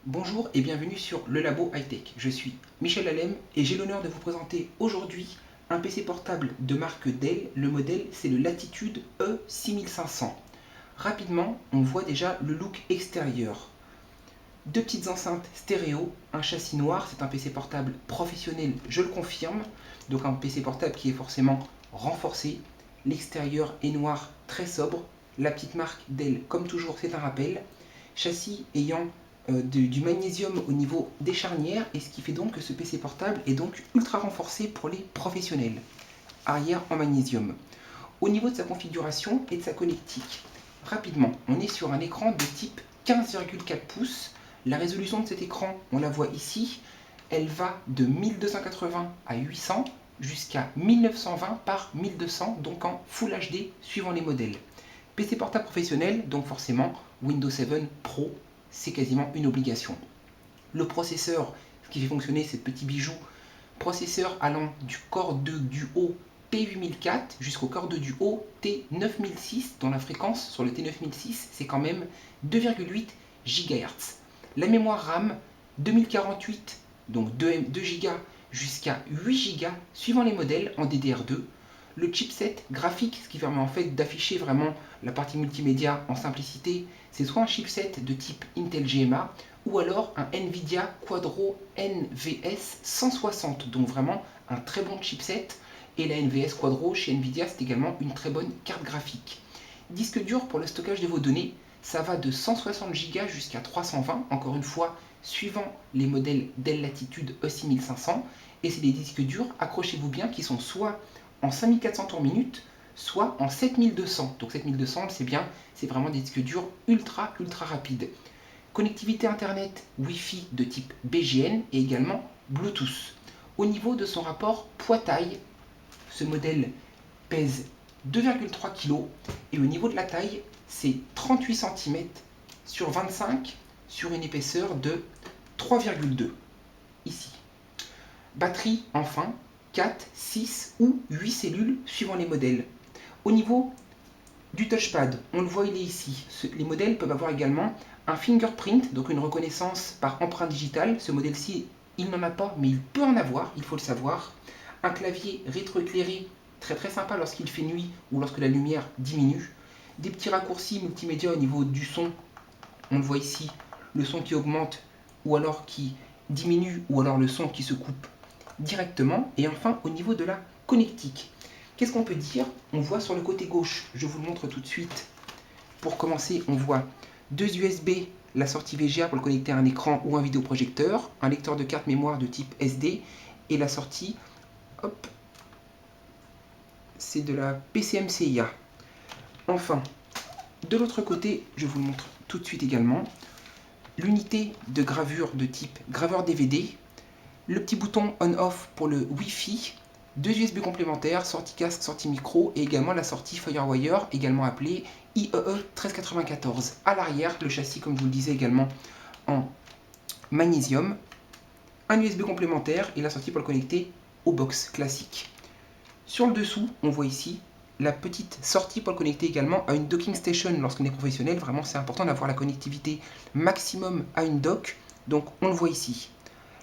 Bonjour et bienvenue sur le Labo Hightech. Je suis Michel Alem et j'ai l'honneur de vous présenter aujourd'hui un PC portable de marque Dell. Le modèle c'est le Latitude E6500. Rapidement, on voit déjà le look extérieur. Deux petites enceintes stéréo, un châssis noir, c'est un PC portable professionnel, je le confirme. Donc un PC portable qui est forcément renforcé. L'extérieur est noir, très sobre. La petite marque Dell, comme toujours, c'est un rappel. Châssis ayant du magnésium au niveau des charnières, et ce qui fait donc que ce PC portable est donc ultra renforcé pour les professionnels. Arrière en magnésium. Au niveau de sa configuration et de sa connectique, rapidement, on est sur un écran de type 15,4 pouces. La résolution de cet écran, on la voit ici, elle va de 1280 à 800 jusqu'à 1920 par 1200, donc en Full HD suivant les modèles. PC portable professionnel, donc forcément Windows 7 Pro, c'est quasiment une obligation. Le processeur, ce qui fait fonctionner ces petits bijoux, processeur allant du Core 2 Duo P8004 jusqu'au Core 2 Duo T9006, dont la fréquence sur le T9006 c'est quand même 2,8 GHz. La mémoire RAM 2048, donc 2 Go jusqu'à 8 Go suivant les modèles en DDR2. Le chipset graphique, ce qui permet en fait d'afficher vraiment la partie multimédia en simplicité, c'est soit un chipset de type Intel GMA ou alors un Nvidia Quadro NVS 160, donc vraiment un très bon chipset. Et la NVS Quadro chez Nvidia, c'est également une très bonne carte graphique. Disque dur pour le stockage de vos données, ça va de 160 Go jusqu'à 320, encore une fois, suivant les modèles Dell Latitude E6500. Et c'est des disques durs, accrochez-vous bien, qui sont soit en 5400 tours minute, soit en 7200. Donc 7200, on le sait bien, c'est vraiment des disques durs ultra rapides. Connectivité internet Wi-Fi de type BGN et également Bluetooth. Au niveau de son rapport poids-taille, ce modèle pèse 2,3 kg et au niveau de la taille, c'est 38 cm sur 25 sur une épaisseur de 3,2 ici. Batterie, enfin, 4, 6 ou 8 cellules suivant les modèles. Au niveau du touchpad, on le voit, il est ici. Les modèles peuvent avoir également un fingerprint, donc une reconnaissance par empreinte digitale. Ce modèle-ci, il n'en a pas, mais il peut en avoir, il faut le savoir. Un clavier rétroéclairé, très sympa lorsqu'il fait nuit ou lorsque la lumière diminue. Des petits raccourcis multimédia au niveau du son. On le voit ici, le son qui augmente ou alors qui diminue ou alors le son qui se coupe directement. Et enfin, au niveau de la connectique, qu'est-ce qu'on peut dire? On voit sur le côté gauche, je vous le montre tout de suite. Pour commencer, on voit deux USB, la sortie VGA pour le connecter à un écran ou un vidéoprojecteur, un lecteur de carte mémoire de type SD et la sortie, hop, c'est de la PCMCIA. Enfin, de l'autre côté, je vous le montre tout de suite également, l'unité de gravure de type graveur DVD, le petit bouton on-off pour le Wi-Fi, deux USB complémentaires, sortie casque, sortie micro et également la sortie Firewire, également appelée IEE 1394. À l'arrière, le châssis, comme je vous le disais, également en magnésium, un USB complémentaire et la sortie pour le connecter au box classique. Sur le dessous, on voit ici la petite sortie pour le connecter également à une docking station lorsqu'on est professionnel. Vraiment, c'est important d'avoir la connectivité maximum à une dock. Donc, on le voit ici.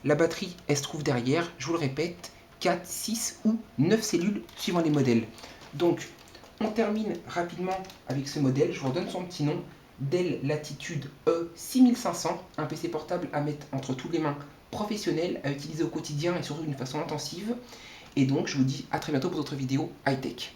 La batterie, elle se trouve derrière, je vous le répète, 4, 6 ou 9 cellules suivant les modèles. Donc, on termine rapidement avec ce modèle. Je vous redonne son petit nom, Dell Latitude E6500, un PC portable à mettre entre toutes les mains, professionnel, à utiliser au quotidien et surtout d'une façon intensive. Et donc, je vous dis à très bientôt pour d'autres vidéos high-tech.